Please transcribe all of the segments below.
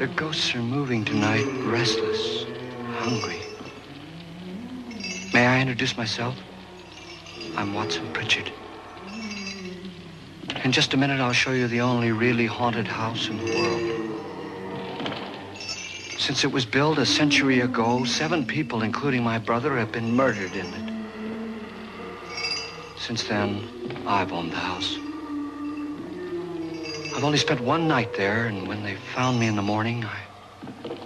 The ghosts are moving tonight, restless, hungry. May I introduce myself? I'm Watson Pritchard. In just a minute, I'll show you the only really haunted house in the world. Since it was built a century ago, 7 people, including my brother, have been murdered in it. Since then, I've owned the house. I've only spent one night there, and when they found me in the morning,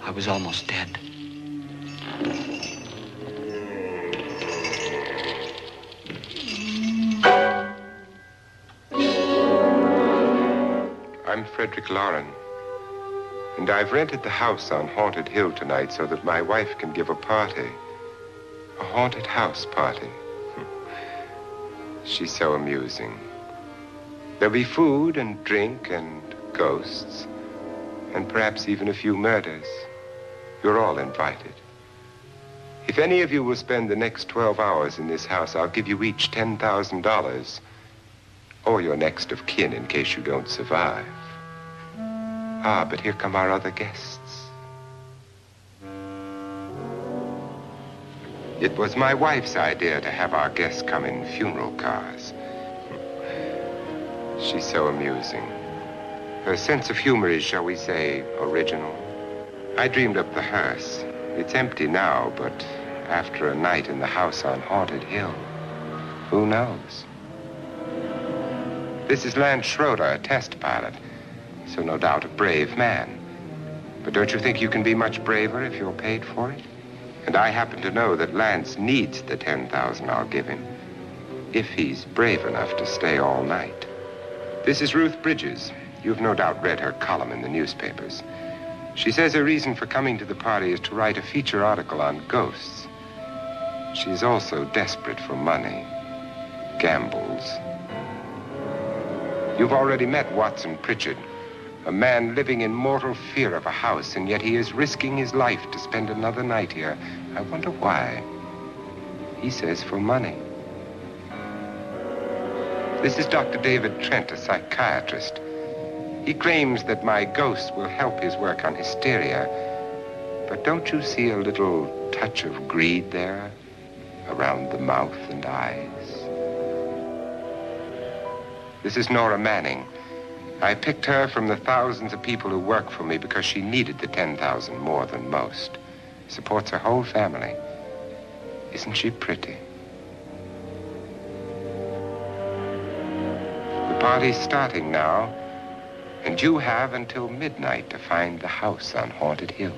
I was almost dead. I'm Frederick Lauren, and I've rented the house on Haunted Hill tonight so that my wife can give a party. A haunted house party. She's so amusing. There'll be food and drink and ghosts, and perhaps even a few murders. You're all invited. If any of you will spend the next 12 hours in this house, I'll give you each $10,000, or your next of kin in case you don't survive. Ah, but here come our other guests. It was my wife's idea to have our guests come in funeral cars. She's so amusing. Her sense of humor is, shall we say, original. I dreamed up the hearse. It's empty now, but after a night in the house on Haunted Hill, who knows? This is Lance Schroeder, a test pilot, so no doubt a brave man. But don't you think you can be much braver if you're paid for it? And I happen to know that Lance needs the $10,000 I'll give him, if he's brave enough to stay all night. This is Ruth Bridges. You've no doubt read her column in the newspapers. She says her reason for coming to the party is to write a feature article on ghosts. She's also desperate for money, gambles. You've already met Watson Pritchard, a man living in mortal fear of a house, and yet he is risking his life to spend another night here. I wonder why. He says for money. This is Dr. David Trent, a psychiatrist. He claims that my ghost will help his work on hysteria. But don't you see a little touch of greed there around the mouth and eyes? This is Nora Manning. I picked her from the thousands of people who work for me because she needed the $10,000 more than most. Supports her whole family. Isn't she pretty? The party's starting now, and you have until midnight to find the house on Haunted Hill.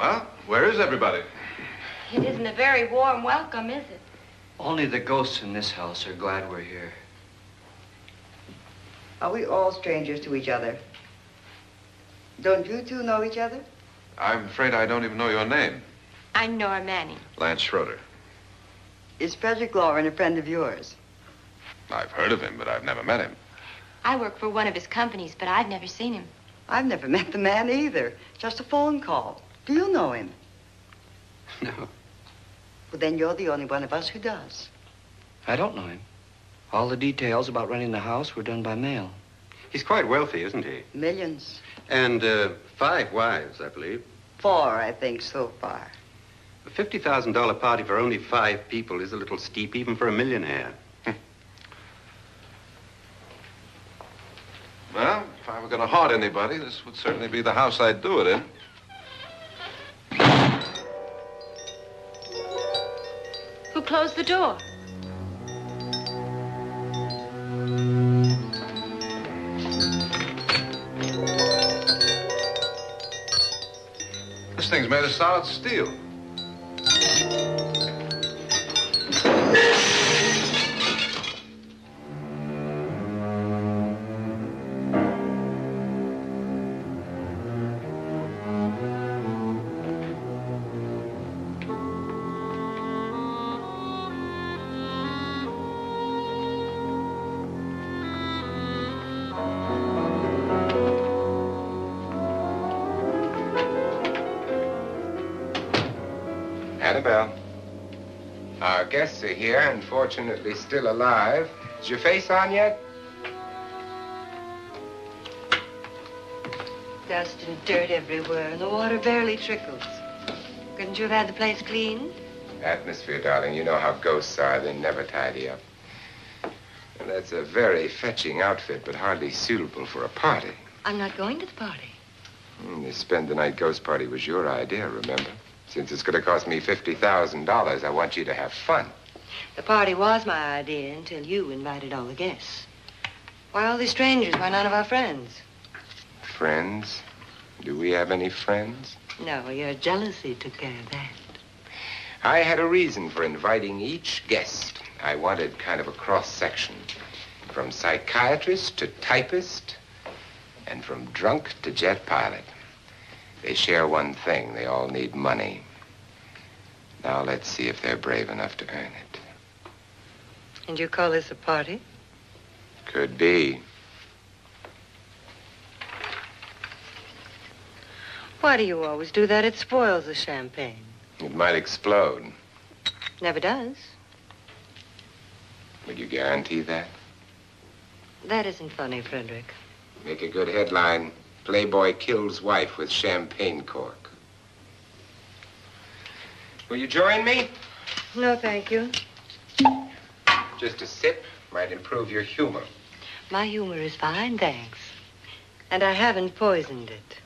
Well, where is everybody? It isn't a very warm welcome, is it? Only the ghosts in this house are glad we're here. Are we all strangers to each other? Don't you two know each other? I'm afraid I don't even know your name. I'm Nora Manning. Lance Schroeder. Is Frederick Lauren a friend of yours? I've heard of him, but I've never met him. I work for one of his companies, but I've never seen him. I've never met the man either. Just a phone call. Do you know him? No. Well, then you're the only one of us who does. I don't know him. All the details about renting the house were done by mail. He's quite wealthy, isn't he? Millions. And 5 wives, I believe. 4, I think, so far. A $50,000 party for only 5 people is a little steep, even for a millionaire. Well, if I were going to haunt anybody, this would certainly be the house I'd do it in. Who closed the door? This thing's made of solid steel. Annabelle, our guests are here, unfortunately still alive. Is your face on yet? Dust and dirt everywhere, and the water barely trickles. Couldn't you have had the place cleaned? Atmosphere, darling. You know how ghosts are. They never tidy up. And that's a very fetching outfit, but hardly suitable for a party. I'm not going to the party. The spend-the-night ghost party was your idea, remember? Since it's going to cost me $50,000, I want you to have fun. The party was my idea until you invited all the guests. Why all these strangers? Why none of our friends? Friends? Do we have any friends? No, your jealousy took care of that. I had a reason for inviting each guest. I wanted kind of a cross-section. From psychiatrist to typist, and from drunk to jet pilot. They share one thing. They all need money. Now let's see if they're brave enough to earn it. And you call this a party? Could be. Why do you always do that? It spoils the champagne. It might explode. Never does. Would you guarantee that? That isn't funny, Frederick. Make a good headline. Playboy kills wife with champagne cork. Will you join me? No, thank you. Just a sip might improve your humor. My humor is fine, thanks. And I haven't poisoned it.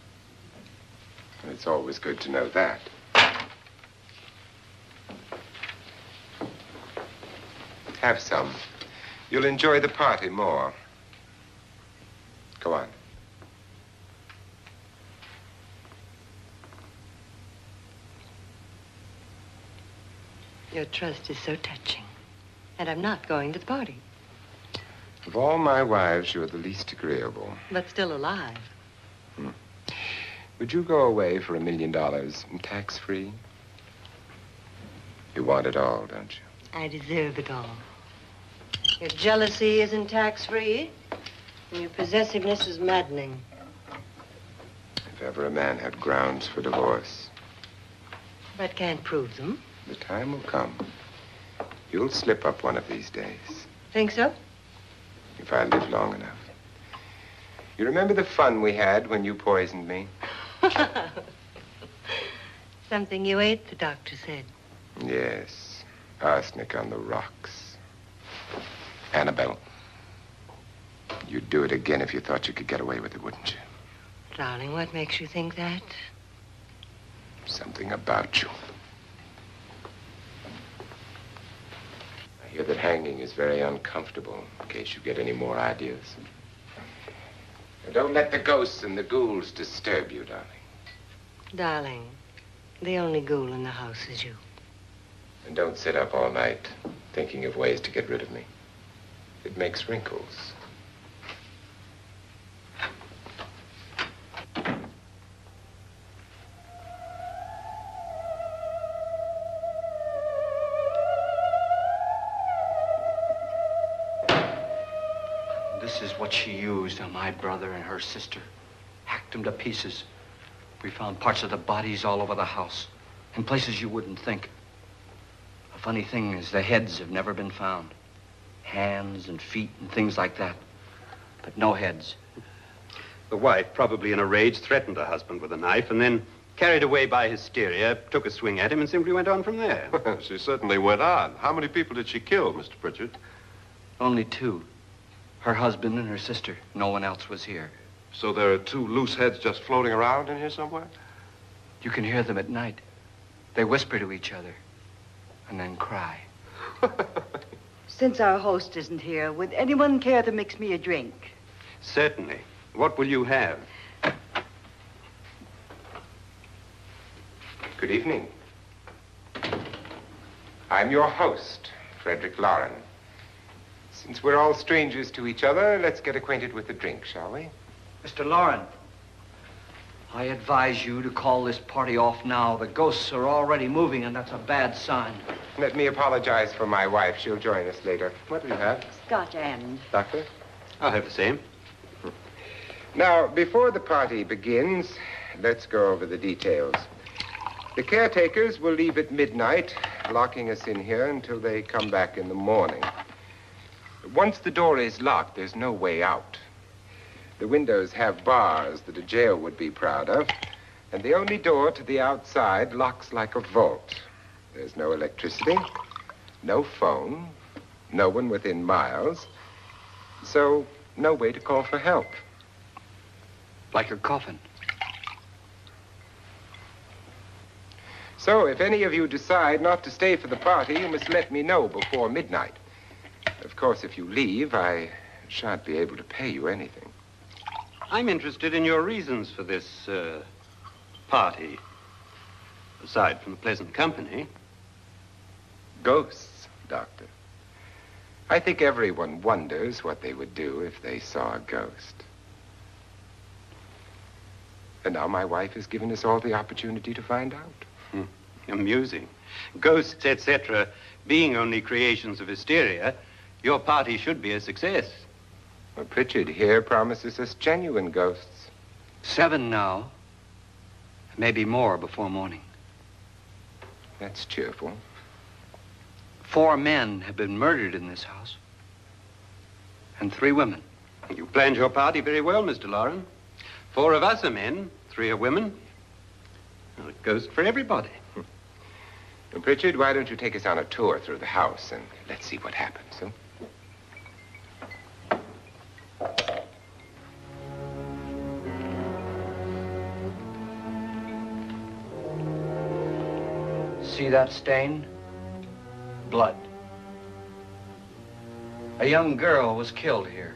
It's always good to know that. Have some. You'll enjoy the party more. Go on. Your trust is so touching. And I'm not going to the party. Of all my wives, you're the least agreeable. But still alive. Would you go away for $1 million tax-free? You want it all, don't you? I deserve it all. Your jealousy isn't tax-free, and your possessiveness is maddening. If ever a man had grounds for divorce. But can't prove them. The time will come. You'll slip up one of these days. Think so? If I live long enough. You remember the fun we had when you poisoned me? Something you ate, the doctor said. Yes. Arsenic on the rocks. Annabelle, you'd do it again if you thought you could get away with it, wouldn't you? Darling, what makes you think that? Something about you. I hear that hanging is very uncomfortable, in case you get any more ideas. Now, don't let the ghosts and the ghouls disturb you, darling. Darling, The only ghoul in the house is you. And don't sit up all night thinking of ways to get rid of me. It makes wrinkles. This is what she used on my brother and her sister. Hacked them to pieces. We found parts of the bodies all over the house, in places you wouldn't think. The funny thing is the heads have never been found. Hands and feet and things like that. But no heads. The wife, probably in a rage, threatened her husband with a knife and then, carried away by hysteria, took a swing at him and simply went on from there. She certainly went on. How many people did she kill, Mr. Pritchard? Only two. Her husband and her sister. No one else was here. So there are two loose heads just floating around in here somewhere? You can hear them at night. They whisper to each other and then cry. Since our host isn't here, would anyone care to mix me a drink? Certainly. What will you have? Good evening. I'm your host, Frederick Lauren. Since we're all strangers to each other, let's get acquainted with a drink, shall we? Mr. Lauren, I advise you to call this party off now. The ghosts are already moving, and that's a bad sign. Let me apologize for my wife. She'll join us later. What do you have? Scotch and. Doctor? I'll have the same. Now, before the party begins, let's go over the details. The caretakers will leave at midnight, locking us in here until they come back in the morning. Once the door is locked, there's no way out. The windows have bars that a jail would be proud of, and the only door to the outside locks like a vault. There's no electricity, no phone, no one within miles, so no way to call for help. Like a coffin. So if any of you decide not to stay for the party, you must let me know before midnight. Of course, if you leave, I shan't be able to pay you anything. I'm interested in your reasons for this, party. Aside from the pleasant company. Ghosts, Doctor. I think everyone wonders what they would do if they saw a ghost. And now my wife has given us all the opportunity to find out. Amusing. Ghosts, etc., being only creations of hysteria, your party should be a success. Well, Pritchard here promises us genuine ghosts. 7 now. Maybe more before morning. That's cheerful. 4 men have been murdered in this house. And 3 women. You planned your party very well, Mr. Lauren. 4 of us are men, 3 are women. Well, a ghost for everybody. Well, Pritchard, why don't you take us on a tour through the house and let's see what happens, huh? See that stain? Blood. A young girl was killed here.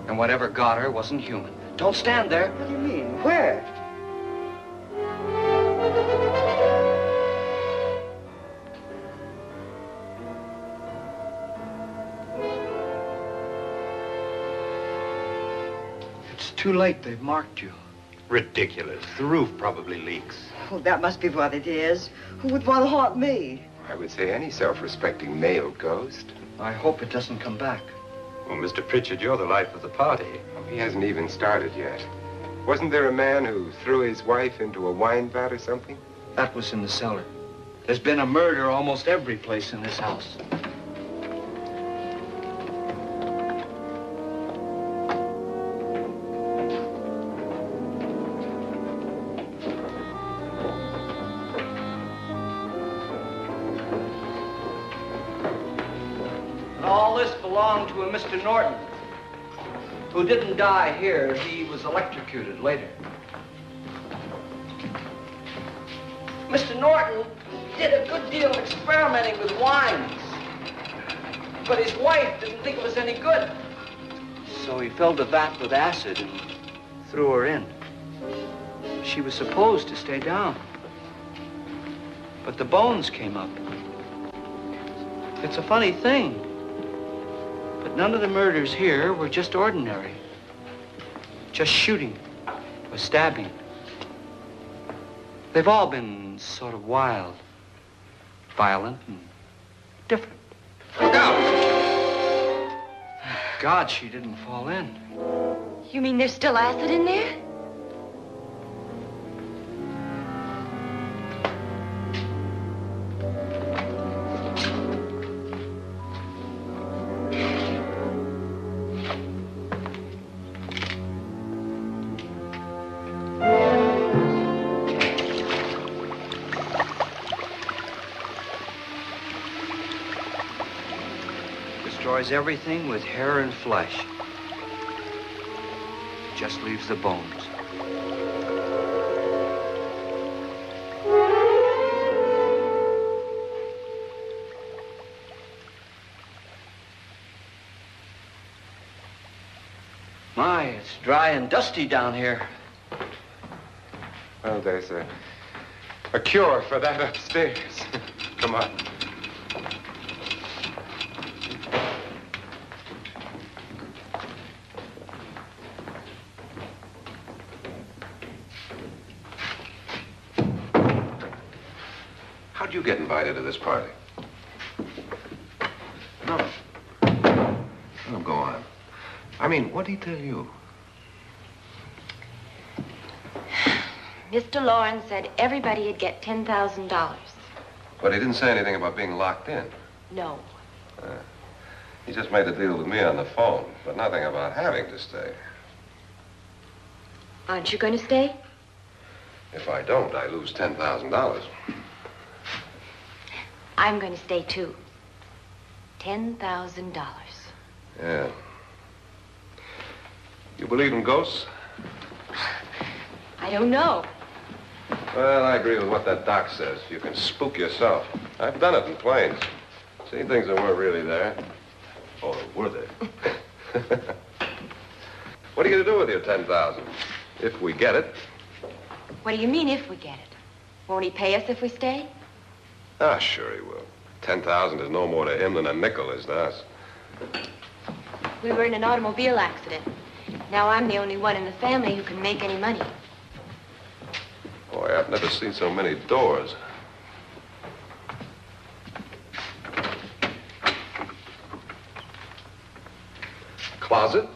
And whatever got her wasn't human. Don't stand there. What do you mean? Where? It's too late. They've marked you. Ridiculous. The roof probably leaks. Oh, that must be what it is. Who would want to haunt me? I would say any self-respecting male ghost. I hope it doesn't come back. Well, Mr. Pritchard, you're the life of the party. Oh, he hasn't even started yet. Wasn't there a man who threw his wife into a wine vat or something? That was in the cellar. There's been a murder almost every place in this house. And all this belonged to a Mr. Norton, who didn't die here. He was electrocuted later. Mr. Norton did a good deal of experimenting with wines, but his wife didn't think it was any good. So he filled the vat with acid and threw her in. She was supposed to stay down. But the bones came up. It's a funny thing. But none of the murders here were just ordinary. Just shooting or stabbing. They've all been sort of wild, violent, and different. Look out! Thank God she didn't fall in. You mean there's still acid in there? Destroys everything with hair and flesh. Just leaves the bones. My, it's dry and dusty down here. Well, there's a cure for that upstairs. Come on. How'd you get invited to this party? No. No, go on. I mean, what'd he tell you? Mr. Lawrence said everybody'd get $10,000. But he didn't say anything about being locked in. No. He just made the deal with me on the phone, but nothing about having to stay. Aren't you going to stay? If I don't, I lose $10,000. I'm going to stay too. $10,000. Yeah. You believe in ghosts? I don't know. Well, I agree with what that doc says. You can spook yourself. I've done it in planes. Seen things that weren't really there. Or were they? What are you going to do with your $10,000? If we get it. What do you mean, if we get it? Won't he pay us if we stay? Ah, sure he will. 10,000 is no more to him than a nickel is to us. We were in an automobile accident. Now I'm the only one in the family who can make any money. Boy, I've never seen so many doors. Closet.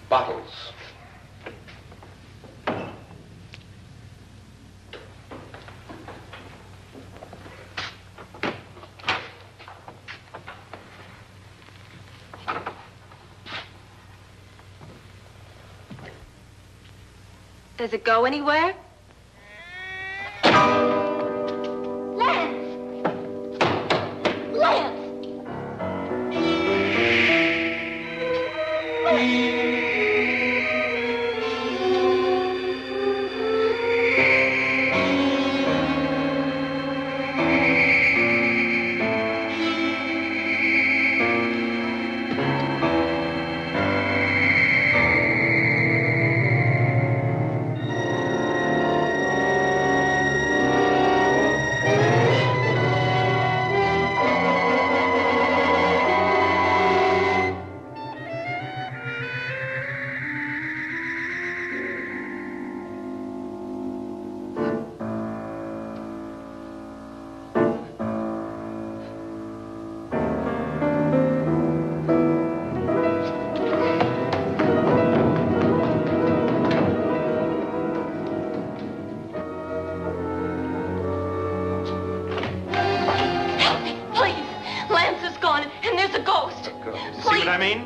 Bottles. Does it go anywhere? Lance! Lance!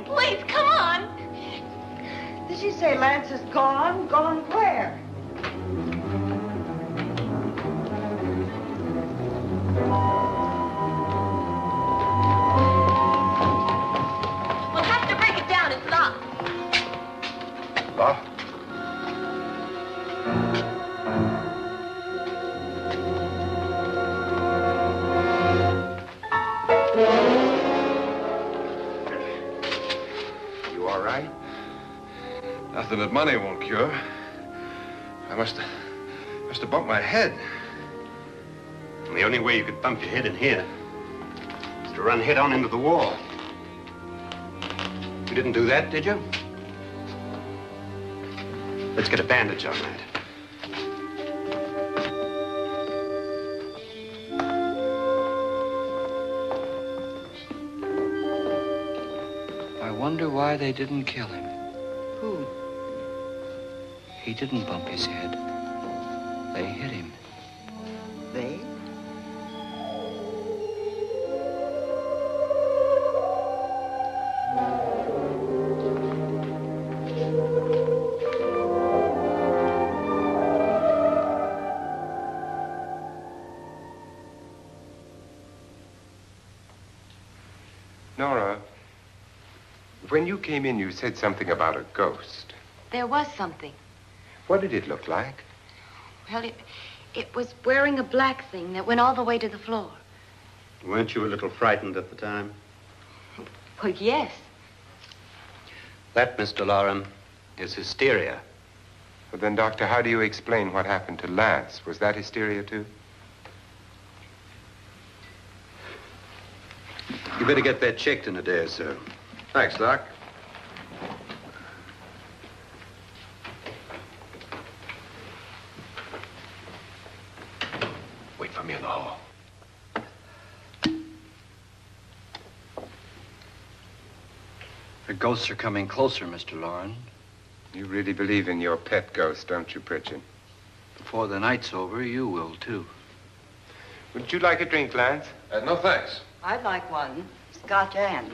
Please, come on. Did she say Lance is gone? Gone where? We'll have to break it down. It's locked. Locked? Nothing that money won't cure. I must have bumped my head. And the only way you could bump your head in here is to run head on into the wall. You didn't do that, did you? Let's get a bandage on that. I wonder why they didn't kill him. Who? He didn't bump his head. They hit him. They? Nora, when you came in, you said something about a ghost. There was something. What did it look like? Well, it was wearing a black thing that went all the way to the floor. Weren't you a little frightened at the time? Well, yes. That, Mr. Loren, is hysteria. Well, then, Doctor, how do you explain what happened to Lance? Was that hysteria, too? You better get that checked in a day or so. Thanks, Doc. Wait for me in the hall. The ghosts are coming closer, Mr. Loren. You really believe in your pet ghost, don't you, Pritchard? Before the night's over, you will, too. Would you like a drink, Lance? No, thanks. I'd like one. Scotch and.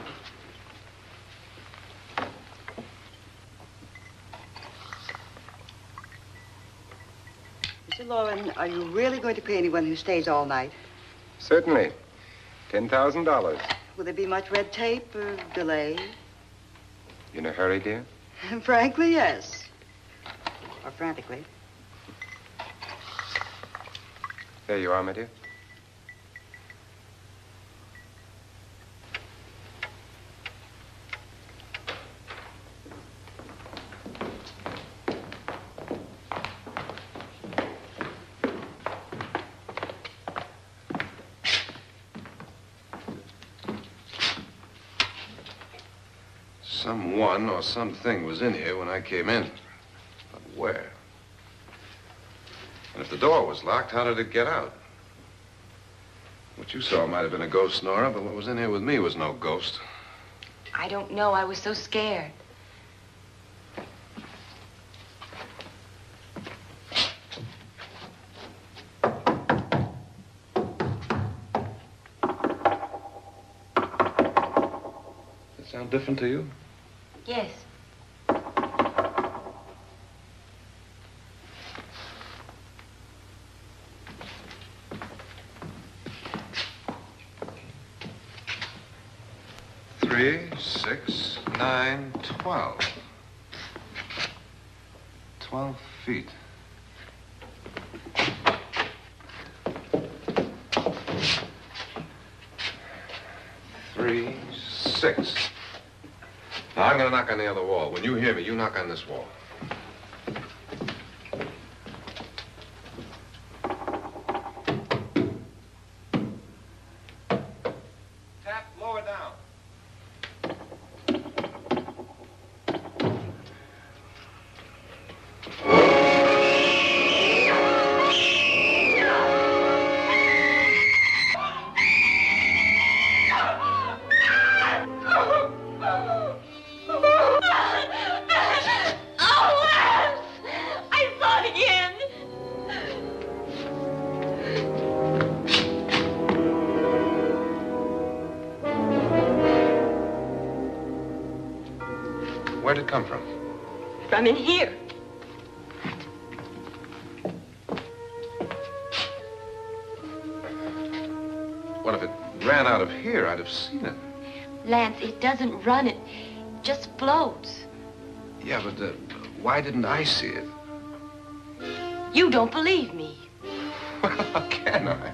Mr. Loren, are you really going to pay anyone who stays all night? Certainly. $10,000. Will there be much red tape or delay? In a hurry, dear? Frankly, yes. Or frantically. There you are, my dear. Someone or something was in here when I came in. But where? And if the door was locked, how did it get out? What you saw might have been a ghost, Nora, but what was in here with me was no ghost. I don't know. I was so scared. Does it sound different to you? Yes. Three, 6, 9, 12. 12 feet. Three, 6. Now, I'm gonna knock on the other wall. When you hear me, you knock on this wall. Tap lower down. Where'd it come from? From in here. What if it ran out of here? I'd have seen it. Lance, it doesn't run. It just floats. Yeah, but why didn't I see it? You don't believe me. Well, how can I?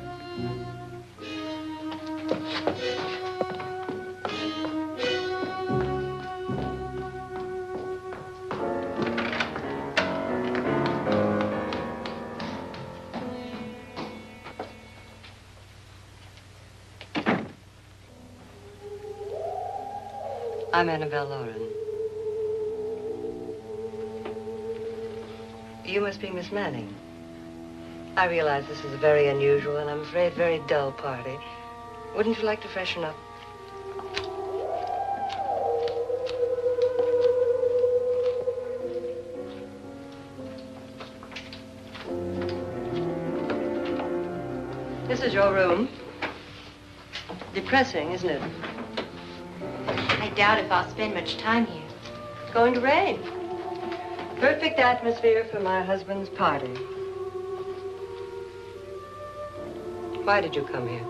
I'm Annabelle Lauren. You must be Miss Manning. I realize this is a very unusual and I'm afraid very dull party. Wouldn't you like to freshen up? This is your room. Depressing, isn't it? I doubt if I'll spend much time here. It's going to rain. Perfect atmosphere for my husband's party. Why did you come here?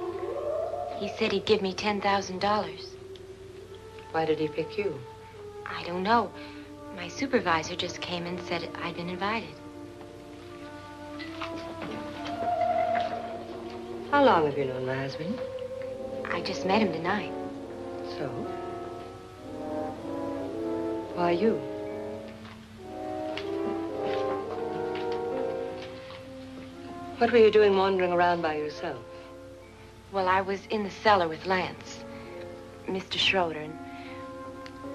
He said he'd give me $10,000. Why did he pick you? I don't know. My supervisor just came and said I'd been invited. How long have you known my husband? I just met him tonight. So? Why you? What were you doing wandering around by yourself? Well, I was in the cellar with Lance, Mr. Schroeder, and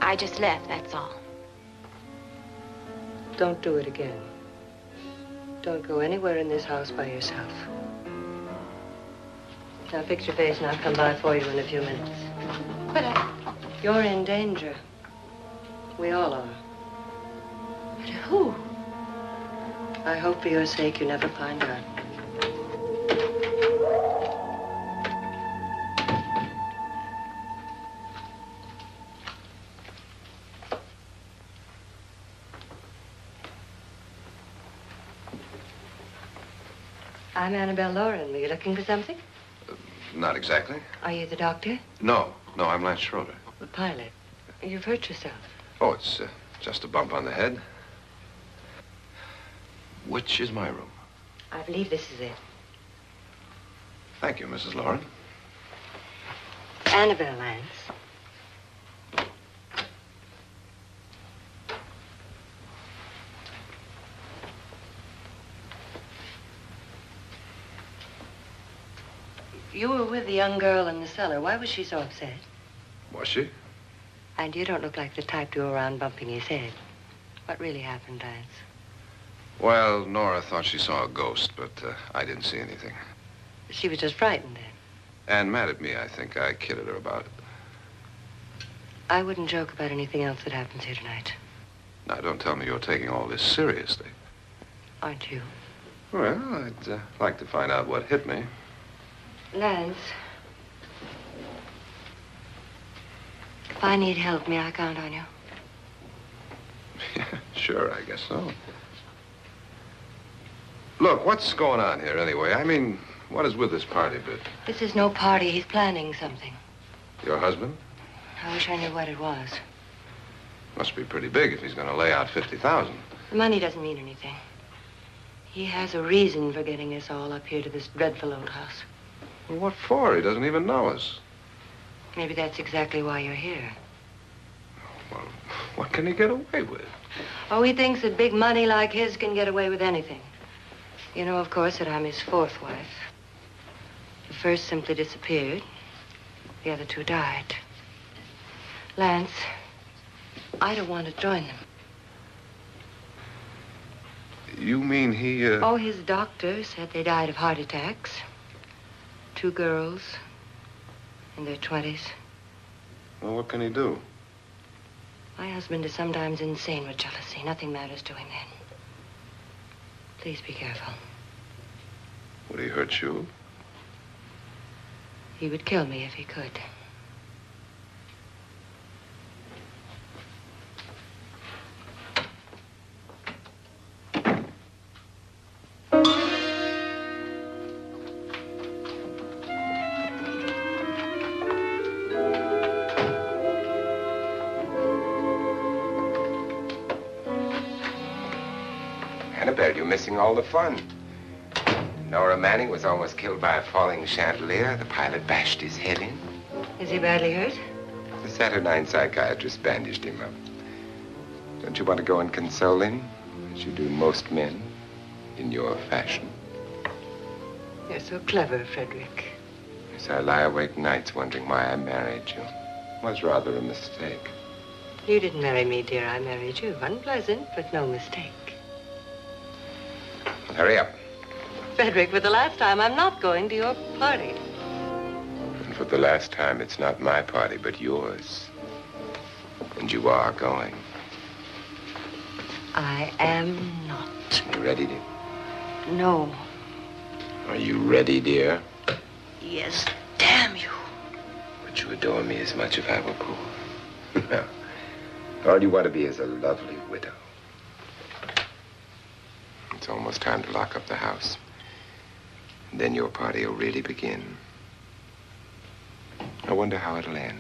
I just left, that's all. Don't do it again. Don't go anywhere in this house by yourself. Now fix your face and I'll come by for you in a few minutes. But You're in danger. We all are. but who? I hope for your sake you never find out. I'm Annabelle Lauren. Were you looking for something? Not exactly. Are you the doctor? No, I'm Lance Schroeder. The pilot. You've hurt yourself. Oh, it's just a bump on the head. Which is my room? I believe this is it. Thank you, Mrs. Lauren. Annabelle Lance. You were with the young girl in the cellar. Why was she so upset? Was she? And you don't look like the type to go around bumping his head. What really happened, Lance? Well, Nora thought she saw a ghost, but I didn't see anything. She was just frightened then. And mad at me, I think. I kidded her about it. I wouldn't joke about anything else that happens here tonight. Now, don't tell me you're taking all this seriously. Aren't you? Well, I'd like to find out what hit me. Lance. If I need help, may I count on you? Yeah, sure, I guess so. Look, what's going on here anyway? I mean, what is with this party bit? This is no party. He's planning something. Your husband? I wish I knew what it was. Must be pretty big if he's going to lay out 50,000. The money doesn't mean anything. He has a reason for getting us all up here to this dreadful old house. Well, what for? He doesn't even know us. Maybe that's exactly why you're here. Well, what can he get away with? Oh, he thinks that big money like his can get away with anything. You know, of course, that I'm his fourth wife. The first simply disappeared. The other two died. Lance, I don't want to join them. You mean he, Oh, his doctor said they died of heart attacks. 2 girls in their 20s. Well, what can he do? My husband is sometimes insane with jealousy. Nothing matters to him then. Please be careful. Would he hurt you? He would kill me if he could. Annabelle, you're missing all the fun. Nora Manning was almost killed by a falling chandelier. The pilot bashed his head in. Is he badly hurt? The Saturnine psychiatrist bandaged him up. Don't you want to go and console him, as you do most men, in your fashion? You're so clever, Frederick. Yes, I lie awake nights wondering why I married you. It was rather a mistake. You didn't marry me, dear. I married you. Unpleasant, but no mistake. Hurry up. Frederick, for the last time, I'm not going to your party. And for the last time, it's not my party, but yours. And you are going. I am not. You ready, dear? No. Are you ready, dear? Yes, damn you. Would you adore me as much if I were poor? No. All you want to be is a lovely widow. It's almost time to lock up the house. And then your party will really begin. I wonder how it'll end.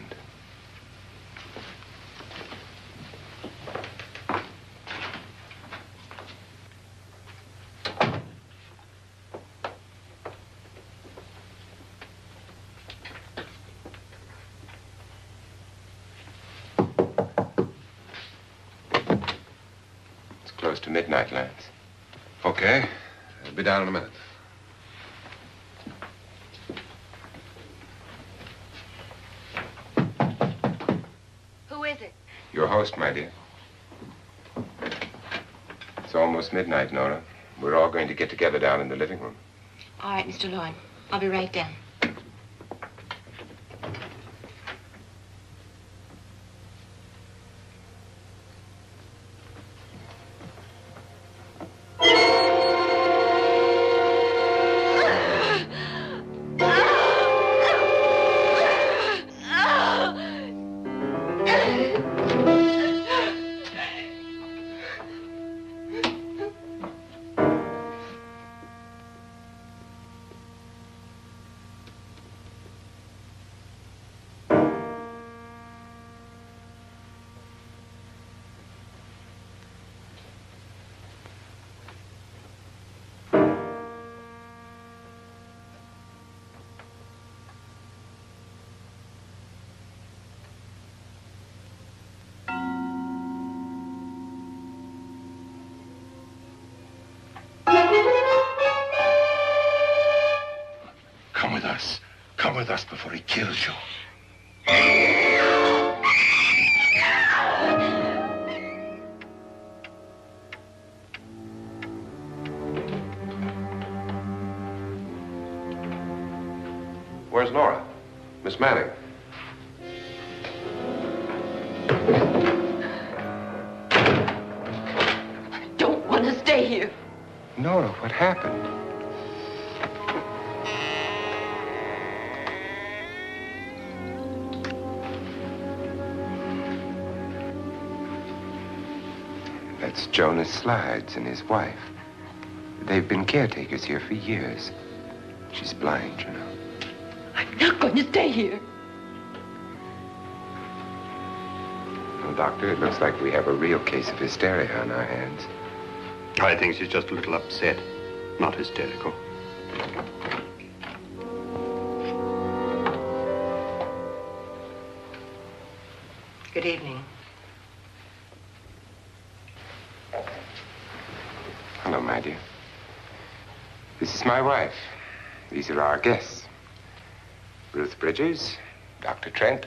It's close to midnight, Lance. Okay. I'll be down in a minute. Who is it? Your host, my dear. It's almost midnight, Nora. We're all going to get together down in the living room. All right, Mr. Lloyd. I'll be right down. Come with us. Come with us before he kills you. Where's Nora? Miss Manning. I don't want to stay here. Nora, what happened? That's Jonas Slides and his wife. They've been caretakers here for years. She's blind, you know. I'm not going to stay here. Well, Doctor, it looks like we have a real case of hysteria on our hands. I think she's just a little upset, not hysterical. Good evening. Hello, my dear. This is my wife. These are our guests. Ruth Bridgers, Dr. Trent.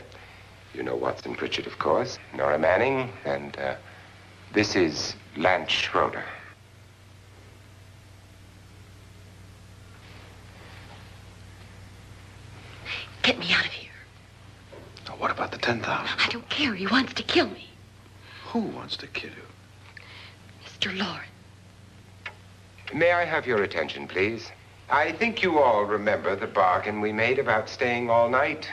You know Watson Pritchard, of course. Nora Manning, and this is Lance Schroeder. Get me out of here. Now, what about the 10,000? I don't care. He wants to kill me. Who wants to kill you? Mr. Lawrence. May I have your attention, please? I think you all remember the bargain we made about staying all night.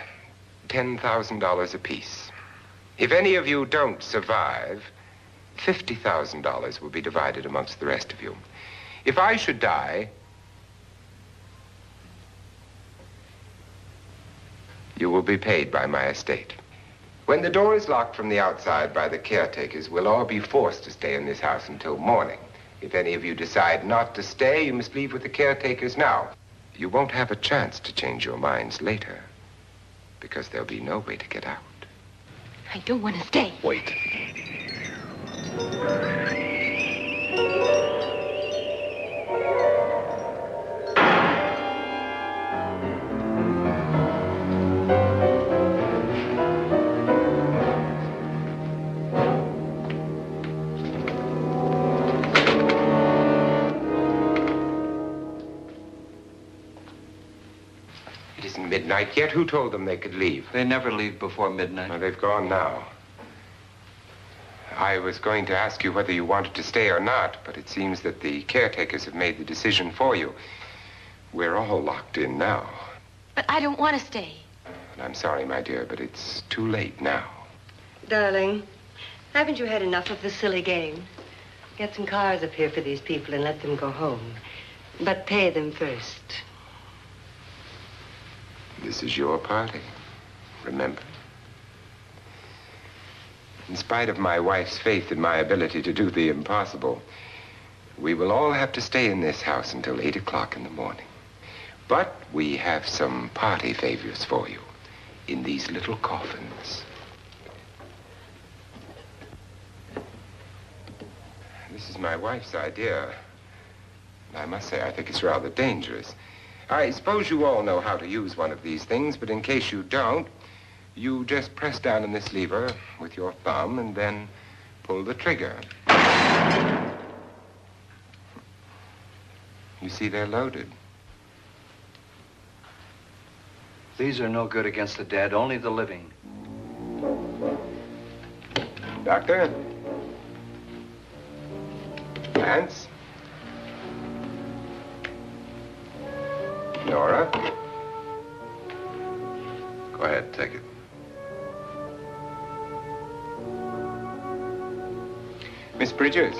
$10,000 apiece. If any of you don't survive, $50,000 will be divided amongst the rest of you. If I should die, you will be paid by my estate. When the door is locked from the outside by the caretakers, we'll all be forced to stay in this house until morning. If any of you decide not to stay, you must leave with the caretakers now. You won't have a chance to change your minds later, because there'll be no way to get out. I don't want to stay. Wait. midnight yet? Who told them they could leave? They never leave before midnight. Well, they've gone now. I was going to ask you whether you wanted to stay or not, but it seems that the caretakers have made the decision for you. We're all locked in now. But I don't want to stay. And I'm sorry, my dear, but it's too late now. Darling, haven't you had enough of the silly game? Get some cars up here for these people and let them go home. But pay them first. This is your party, remember? In spite of my wife's faith in my ability to do the impossible, we will all have to stay in this house until 8 o'clock in the morning. But we have some party favors for you in these little coffins. This is my wife's idea. I must say, I think it's rather dangerous. I suppose you all know how to use one of these things, but in case you don't, you just press down on this lever with your thumb and then pull the trigger. You see, they're loaded. These are no good against the dead, only the living. Doctor? Lance? Nora? Go ahead, take it. Miss Bridges?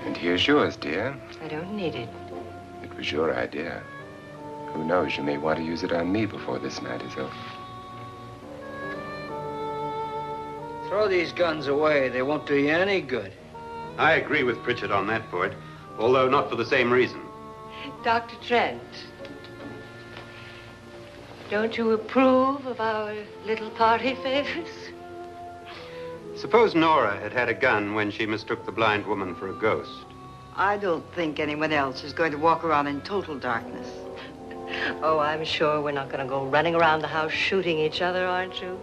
And here's yours, dear. I don't need it. It was your idea. Who knows, you may want to use it on me before this night is over. Throw these guns away. They won't do you any good. I agree with Pritchard on that point, although not for the same reason. Dr. Trent, don't you approve of our little party favors? Suppose Nora had had a gun when she mistook the blind woman for a ghost. I don't think anyone else is going to walk around in total darkness. Oh, I'm sure we're not going to go running around the house shooting each other, aren't you?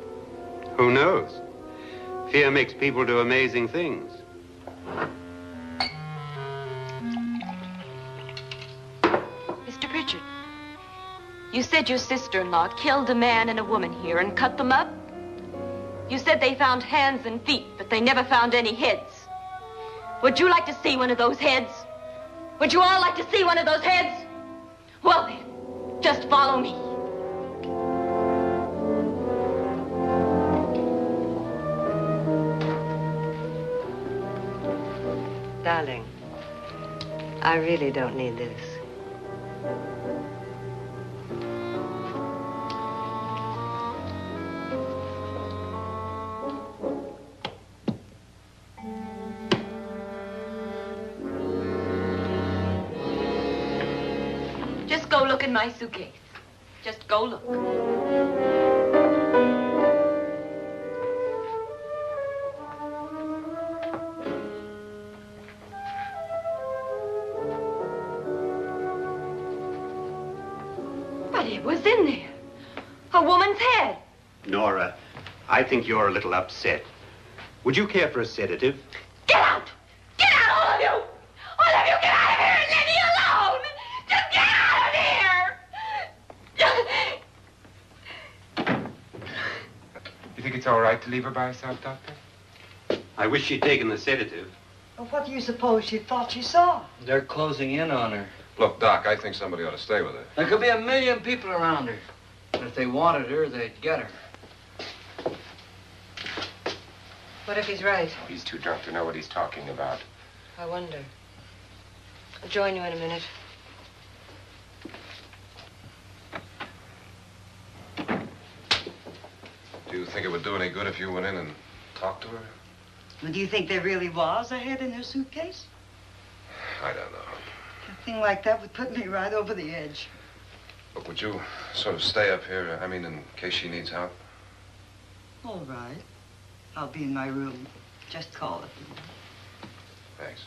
Who knows? Fear makes people do amazing things. Mr. Pritchard, you said your sister-in-law killed a man and a woman here and cut them up? You said they found hands and feet, but they never found any heads. Would you like to see one of those heads? Would you all like to see one of those heads? Well then, just follow me. Darling, I really don't need this. Just go look in my suitcase. Just go look. But it was in there. A woman's head. Nora, I think you're a little upset. Would you care for a sedative? Get out! Get out, all of you! All of you, get out of here and leave me alone! Just get out of here! You think it's all right to leave her by herself, Doctor? I wish she'd taken the sedative. Well, what do you suppose she thought she saw? They're closing in on her. Look, Doc, I think somebody ought to stay with her. There could be 1 million people around her. And if they wanted her, they'd get her. What if he's right? He's too drunk to know what he's talking about. I wonder. I'll join you in a minute. Do you think it would do any good if you went in and talked to her? Well, do you think there really was a head in her suitcase? I don't know. A thing like that would put me right over the edge. Look, would you sort of stay up here, I mean, in case she needs help? All right. I'll be in my room. Just call it. Thanks.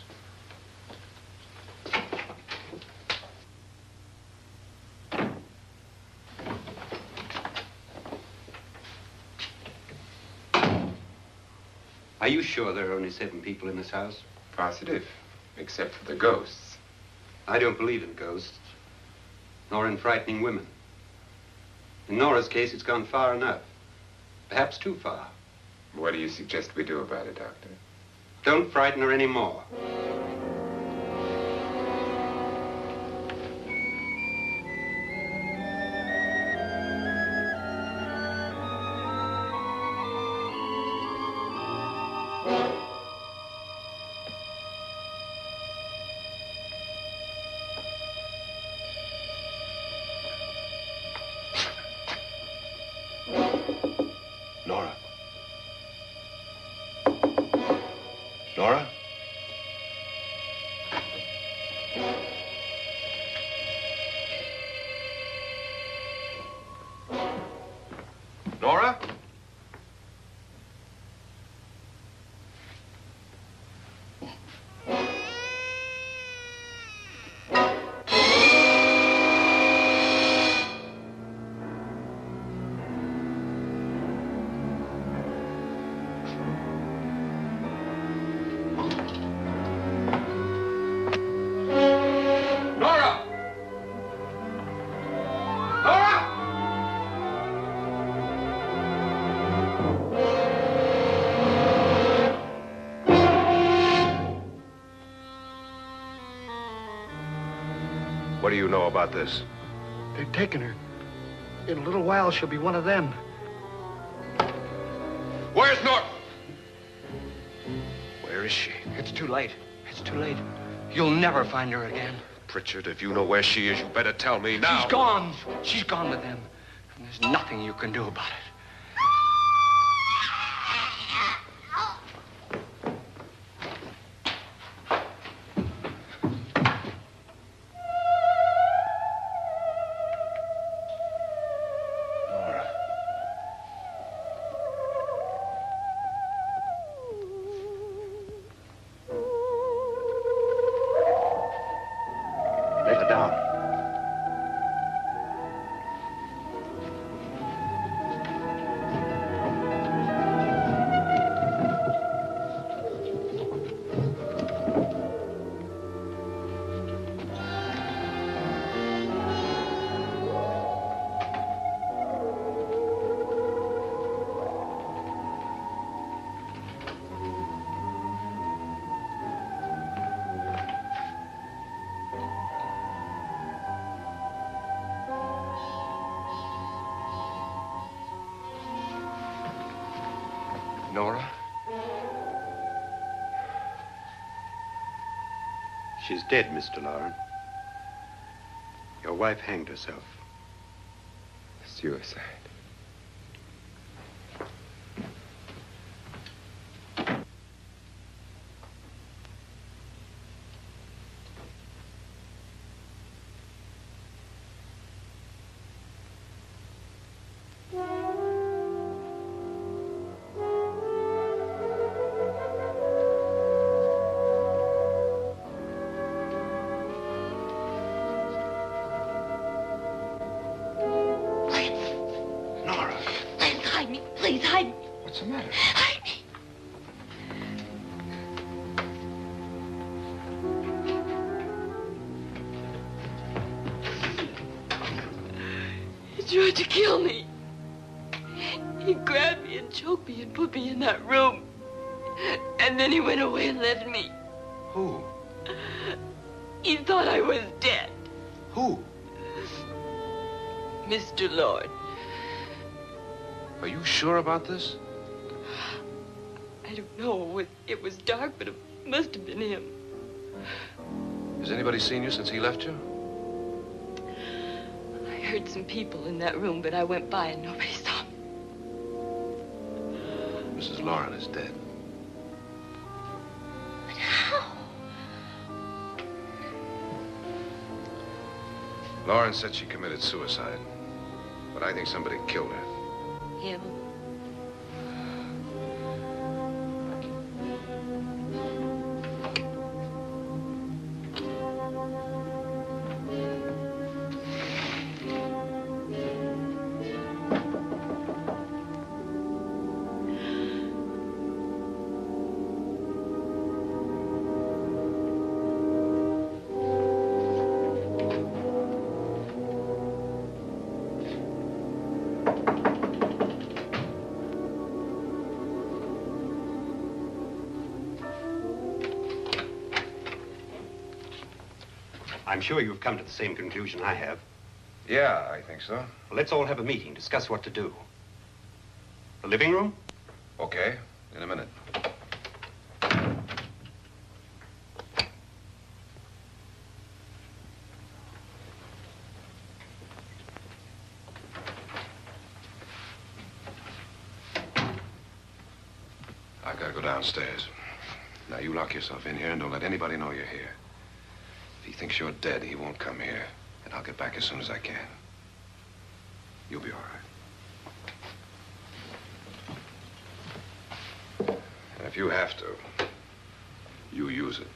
Are you sure there are only 7 people in this house? Positive, except for the ghosts. I don't believe in ghosts, nor in frightening women. In Nora's case, it's gone far enough. Perhaps too far. What do you suggest we do about it, Doctor? Don't frighten her anymore. Nora? Nora? Nora? Nora! Nora! What do you know about this? They've taken her. In a little while, she'll be one of them. Where's Nora? Where is she? It's too late. It's too late. You'll never find her again. Pritchard, if you know where she is, you better tell me now. She's gone. She's gone with them. And there's nothing you can do about it. Nora. Let her down. Nora? She's dead, Mr. Lauren. Your wife hanged herself. Suicide. Nora, Please hide me. Please hide me. what's the matter? Hide me. He tried to kill me. He grabbed me and choked me and put me in that room. And then he went away and left me. Who? He thought I was dead. Who? Mr. Lord. Are you sure about this? I don't know. It was dark, but it must have been him. Has anybody seen you since he left you? I heard some people in that room, but I went by and nobody saw me. Mrs. Lauren is dead. But how? Lauren said she committed suicide, but I think somebody killed her. Him? I'm sure you've come to the same conclusion I have. Yeah, I think so. Well, let's all have a meeting, discuss what to do. The living room? Okay, in a minute. I gotta go downstairs. Now, you lock yourself in here and don't let anybody know you're here. If he thinks you're dead, he won't come here. And I'll get back as soon as I can. You'll be all right. And if you have to, you use it.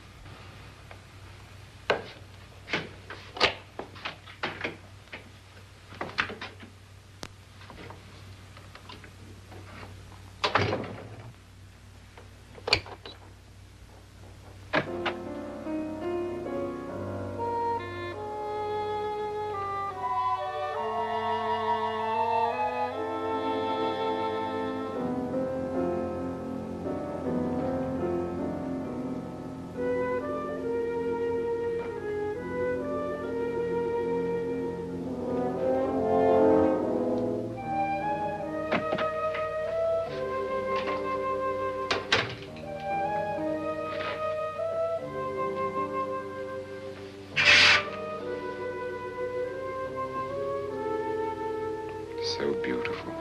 So beautiful.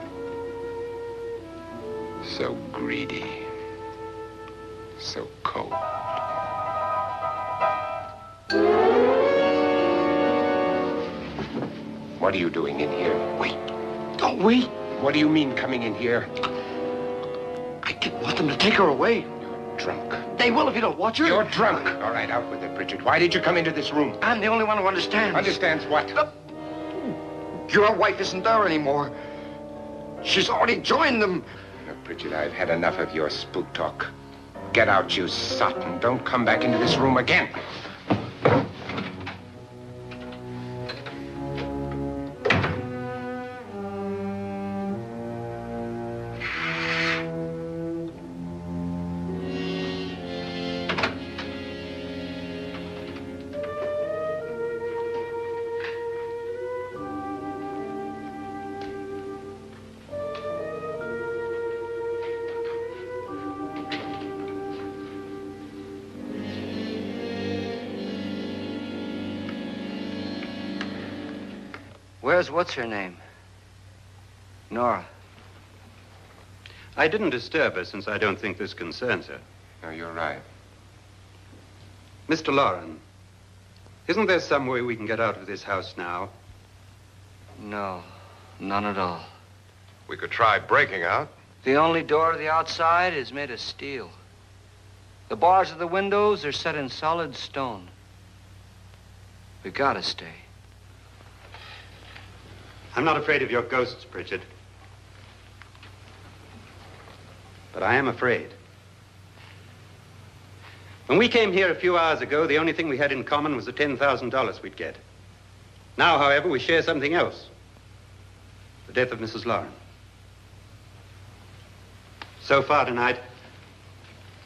So greedy. So cold. What are you doing in here? Wait. Don't wait. What do you mean coming in here? I didn't want them to take her away. You're drunk. They will if you don't watch her. You're drunk. All right, out with it, Bridget. Why did you come into this room? I'm the only one who understands. Understands what? Your wife isn't there anymore. She's already joined them. Bridget, I've had enough of your spook talk. Get out, you sot, and don't come back into this room again. Where's what's-her-name? Nora. I didn't disturb her since I don't think this concerns her. No, you're right. Mr. Loren, isn't there some way we can get out of this house now? No, none at all. We could try breaking out. The only door to the outside is made of steel. The bars of the windows are set in solid stone. We gotta stay. I'm not afraid of your ghosts, Bridget. But I am afraid. When we came here a few hours ago, the only thing we had in common was the $10,000 we'd get. Now, however, we share something else. The death of Mrs. Loren. So far tonight,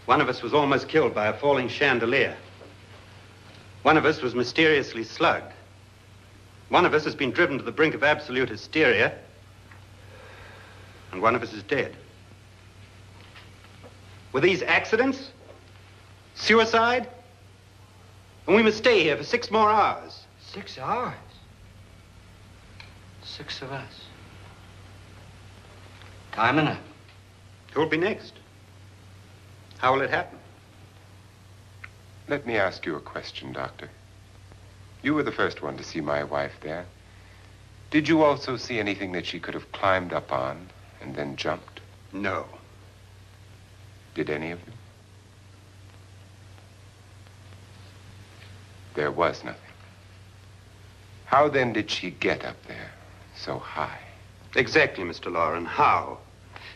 one of us was almost killed by a falling chandelier. One of us was mysteriously slugged. One of us has been driven to the brink of absolute hysteria, and one of us is dead. Were these accidents? Suicide? And we must stay here for 6 more hours. 6 hours? 6 of us. Time enough. Who'll be next? How will it happen? Let me ask you a question, Doctor. You were the first one to see my wife there. Did you also see anything that she could have climbed up on and then jumped? No. Did any of you? There was nothing. How then did she get up there so high? Exactly, Mr. Loren. How?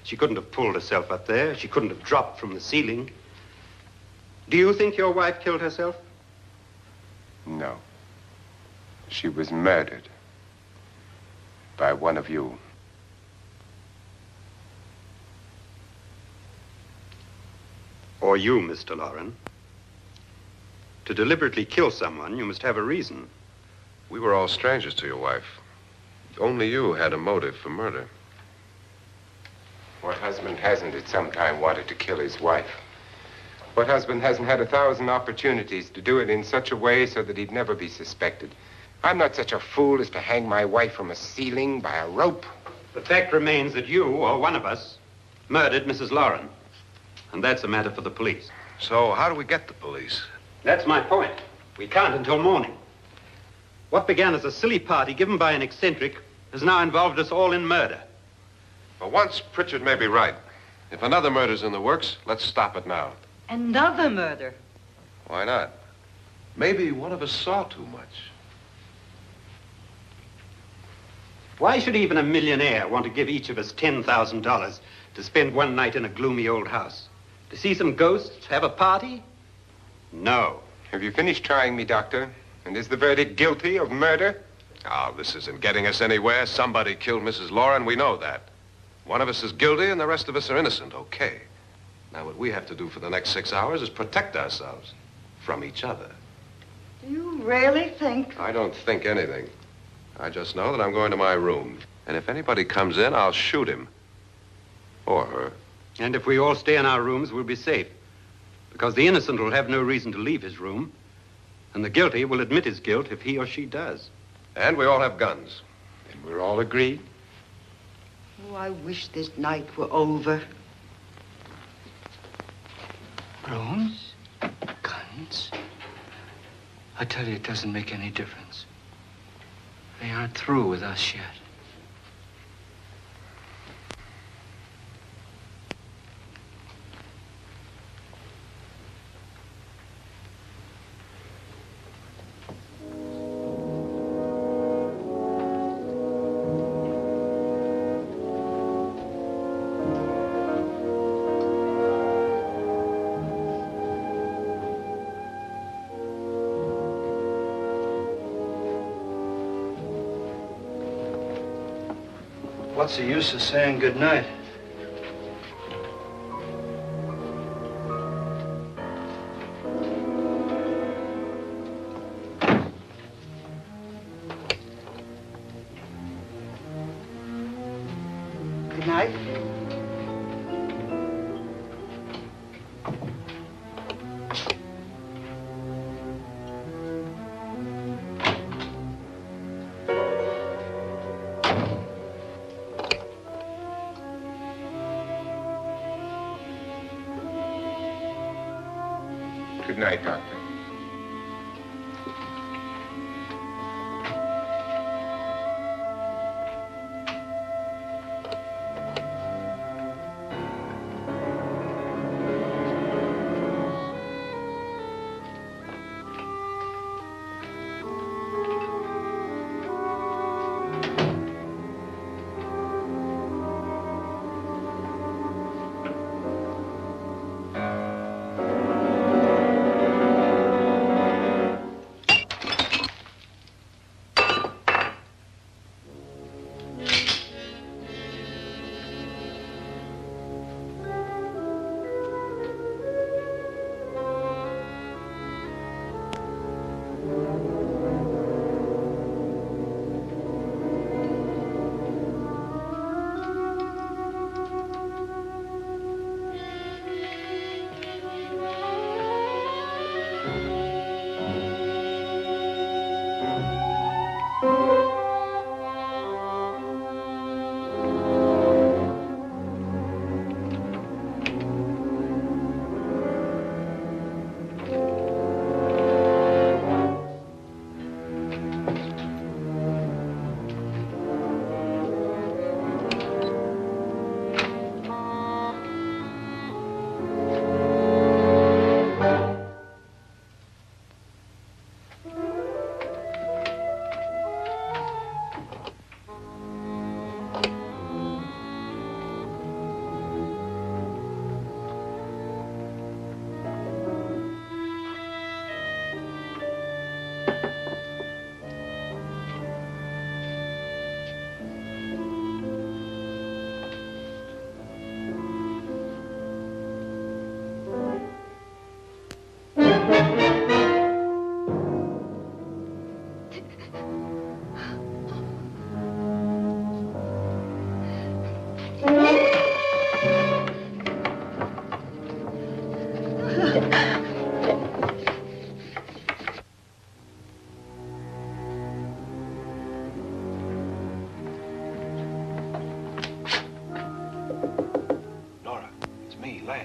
She couldn't have pulled herself up there. She couldn't have dropped from the ceiling. Do you think your wife killed herself? No. She was murdered by one of you. Or you, Mr. Loren. To deliberately kill someone, you must have a reason. We were all strangers to your wife. Only you had a motive for murder. What husband hasn't at some time wanted to kill his wife? What husband hasn't had 1,000 opportunities to do it in such a way so that he'd never be suspected? I'm not such a fool as to hang my wife from a ceiling by a rope. The fact remains that you, or one of us, murdered Mrs. Lauren. And that's a matter for the police. So how do we get the police? That's my point. We can't until morning. What began as a silly party given by an eccentric has now involved us all in murder. For once, Pritchard may be right. If another murder's in the works, let's stop it now. Another murder? Why not? Maybe one of us saw too much. Why should even a millionaire want to give each of us $10,000 to spend one night in a gloomy old house? To see some ghosts, have a party? No. Have you finished trying me, Doctor? And is the verdict guilty of murder? Oh, this isn't getting us anywhere. Somebody killed Mrs. Lauren. We know that. One of us is guilty and the rest of us are innocent. Okay. Now, what we have to do for the next 6 hours is protect ourselves from each other. Do you really think? I don't think anything. I just know that I'm going to my room. And if anybody comes in, I'll shoot him. Or her. And if we all stay in our rooms, we'll be safe. Because the innocent will have no reason to leave his room. And the guilty will admit his guilt if he or she does. And we all have guns. And we're all agreed? Oh, I wish this night were over. Rooms? Guns? I tell you, it doesn't make any difference. They aren't through with us yet. What's the use of saying good night? Good night. Good night, Doctor.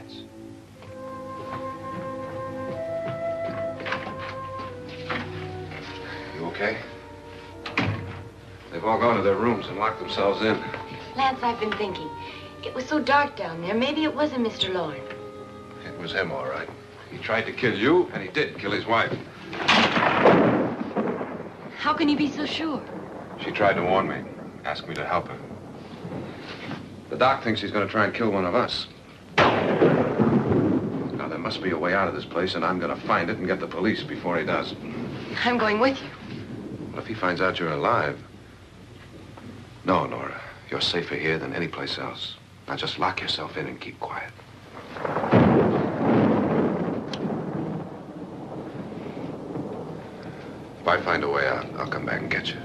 Lance. You okay? They've all gone to their rooms and locked themselves in. Lance, I've been thinking. It was so dark down there. Maybe it wasn't Mr. Lorne. It was him, all right. He tried to kill you, and he did kill his wife. How can you be so sure? She tried to warn me, asked me to help her. The doc thinks he's going to try and kill one of us. Now, there must be a way out of this place, and I'm going to find it and get the police before he does. I'm going with you. What if he finds out you're alive? No, Nora. You're safer here than any place else. Now just lock yourself in and keep quiet. If I find a way out, I'll come back and get you.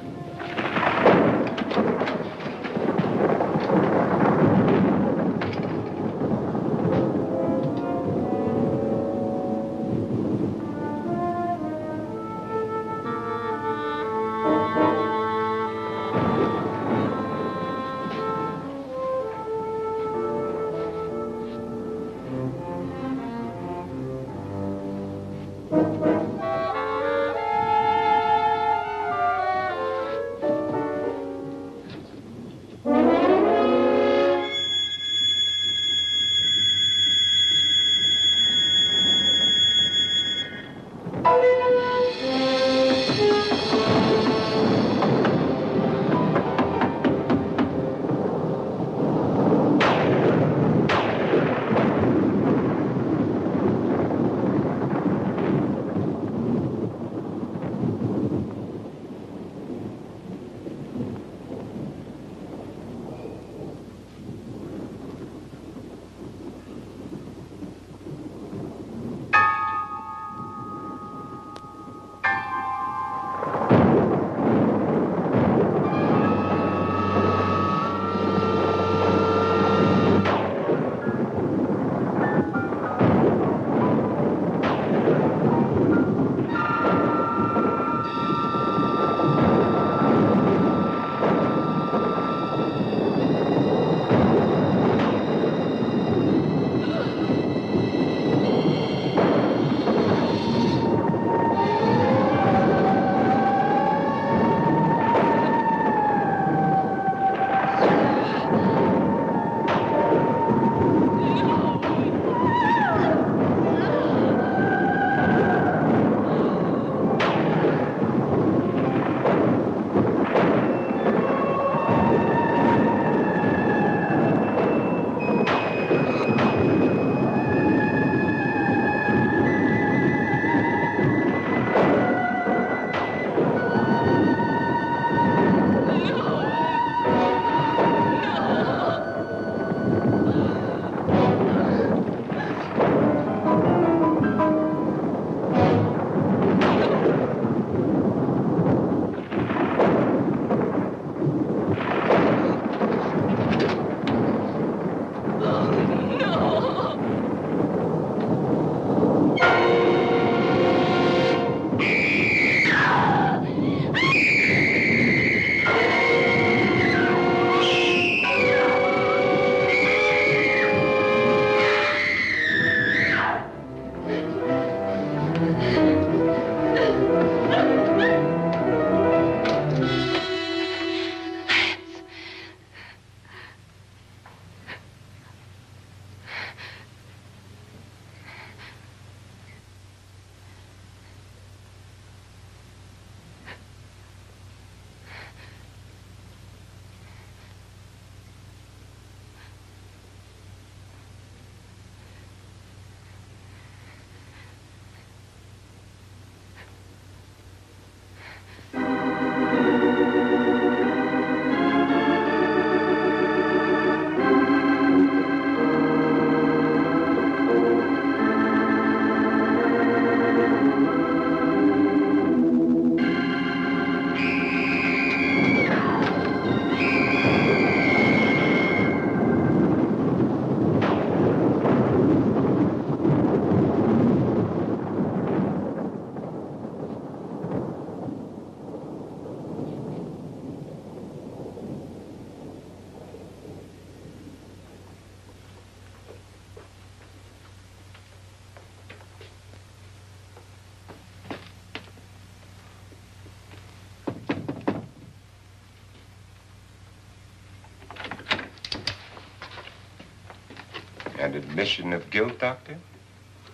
An admission of guilt, Doctor?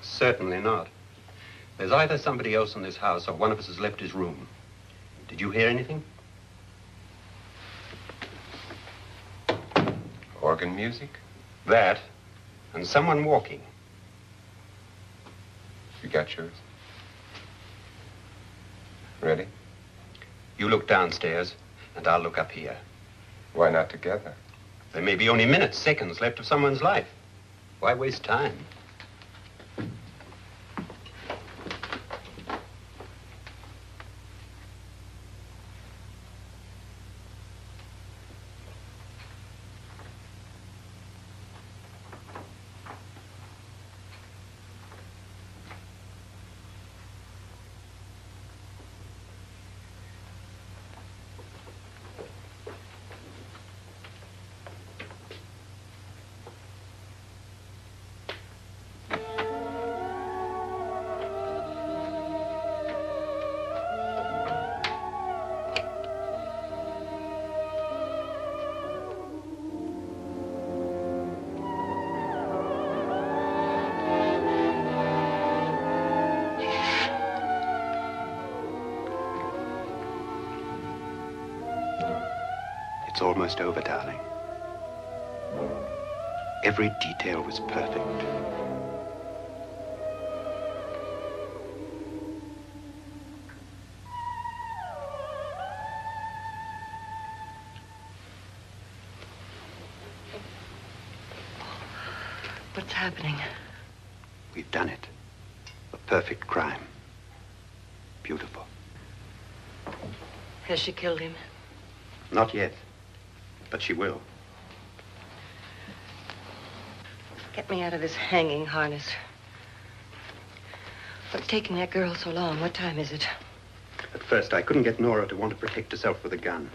Certainly not. There's either somebody else in this house or one of us has left his room. Did you hear anything? Organ music? That, and someone walking. You got yours? Ready? You look downstairs, and I'll look up here. Why not together? There may be only minutes, seconds left of someone's life. Why waste time? It's almost over, darling. Every detail was perfect. What's happening? We've done it. A perfect crime. Beautiful. Has she killed him? Not yet, but she will. Get me out of this hanging harness. What's taking that girl so long? What time is it? At first, I couldn't get Nora to want to protect herself with a gun.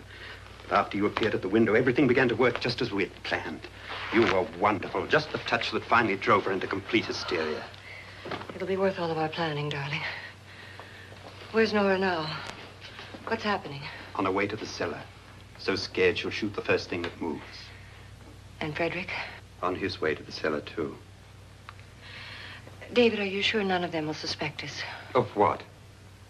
But after you appeared at the window, everything began to work just as we had planned. You were wonderful. Just the touch that finally drove her into complete hysteria. It'll be worth all of our planning, darling. Where's Nora now? What's happening? On her way to the cellar. So scared she'll shoot the first thing that moves. And Frederick? On his way to the cellar, too. David, are you sure none of them will suspect us? Of what?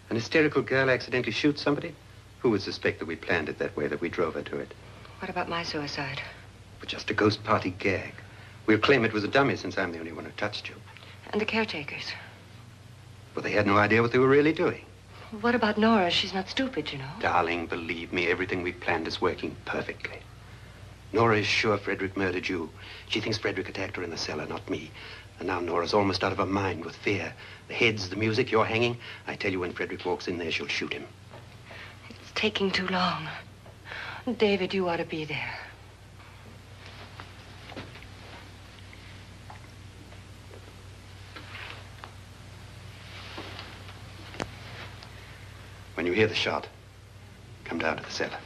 An hysterical girl accidentally shoots somebody? Who would suspect that we planned it that way, that we drove her to it? What about my suicide? But just a ghost party gag. We'll claim it was a dummy since I'm the only one who touched you. And the caretakers? Well, they had no idea what they were really doing. What about Nora? She's not stupid, you know. Darling, believe me, everything we planned is working perfectly. Nora is sure Frederick murdered you. She thinks Frederick attacked her in the cellar, not me. And now Nora's almost out of her mind with fear. The heads, the music, you're hanging. I tell you, when Frederick walks in there, she'll shoot him. It's taking too long. David, you ought to be there. When you hear the shot, come down to the cellar.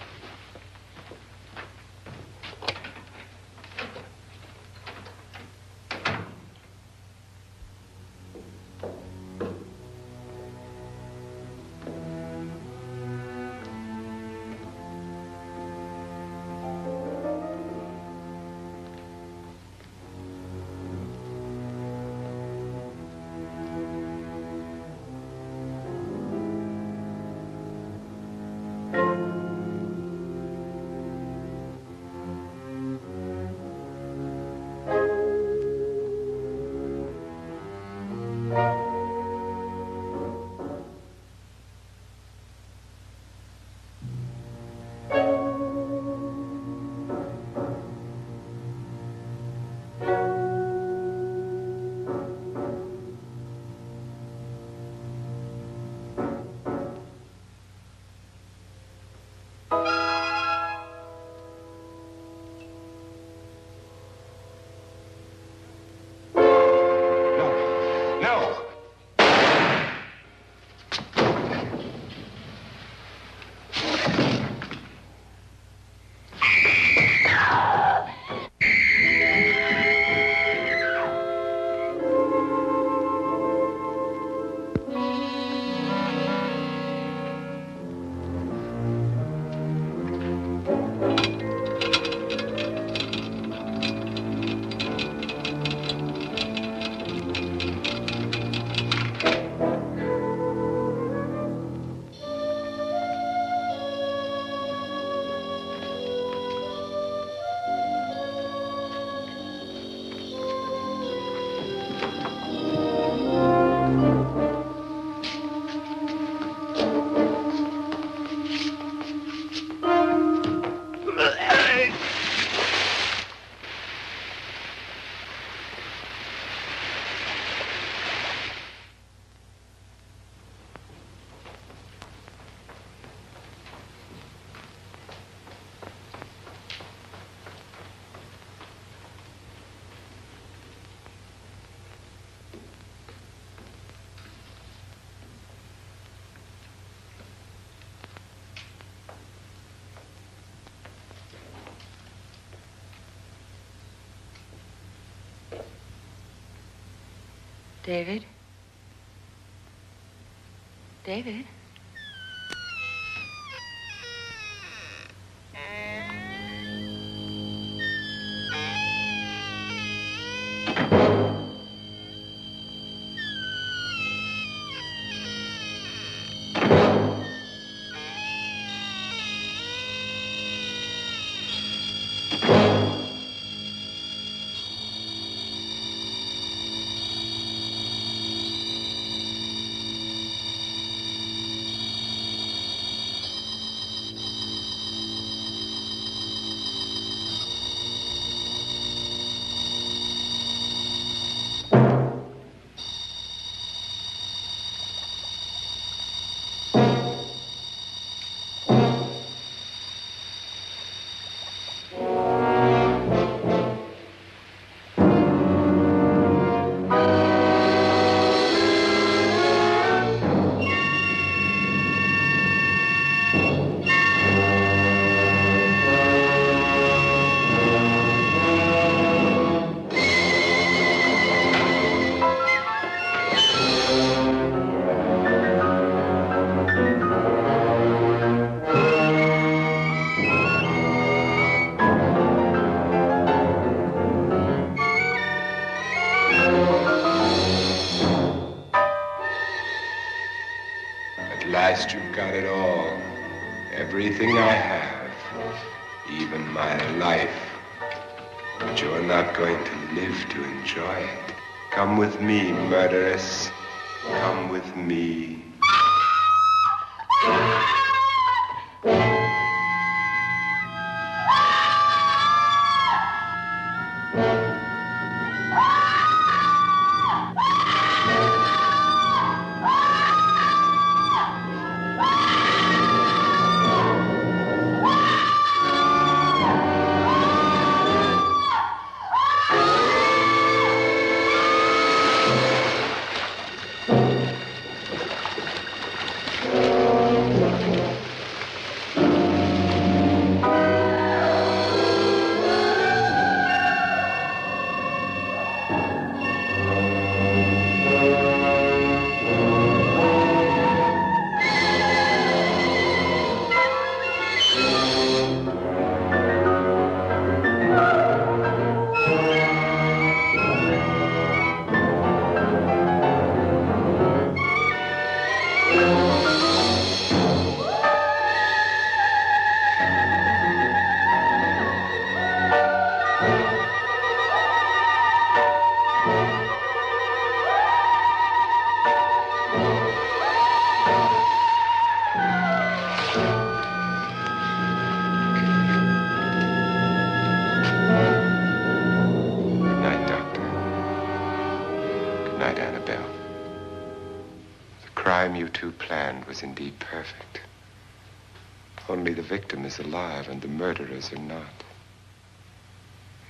David? David? At last you've got it all. Everything I have. Even my life. But you're not going to live to enjoy it. Come with me, murderess. Come with me. Was indeed perfect. Only the victim is alive and the murderers are not.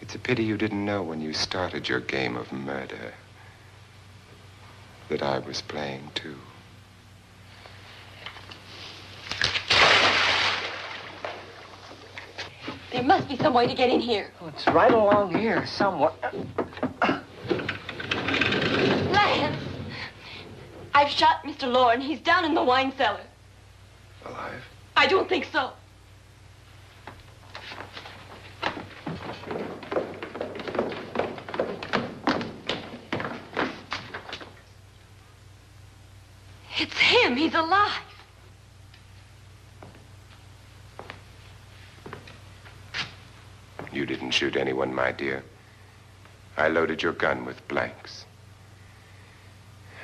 It's a pity you didn't know when you started your game of murder that I was playing too. There must be some way to get in here. Oh, it's right along here somewhere. Lance! I've shot Mr. Loren. He's down in the wine cellar. Alive? I don't think so. It's him. He's alive. You didn't shoot anyone, my dear. I loaded your gun with blanks.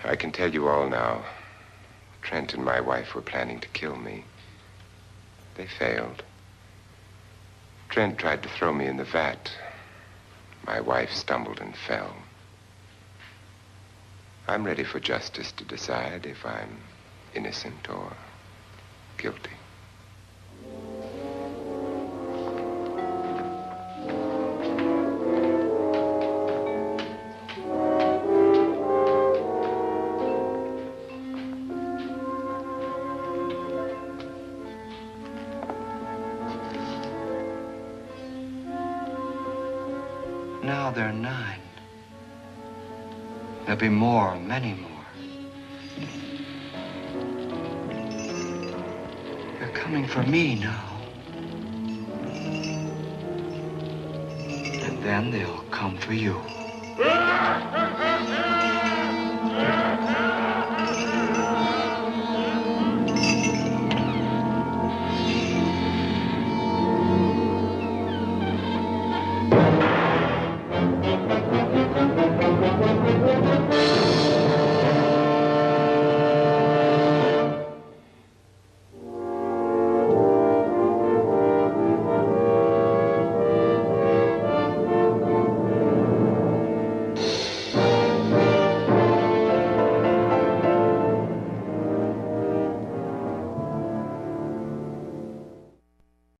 I can tell you all now. Trent and my wife were planning to kill me. They failed. Trent tried to throw me in the vat. My wife stumbled and fell. I'm ready for justice to decide if I'm innocent or guilty. Now they're 9. There'll be more, many more. They're coming for me now. And then they'll come for you.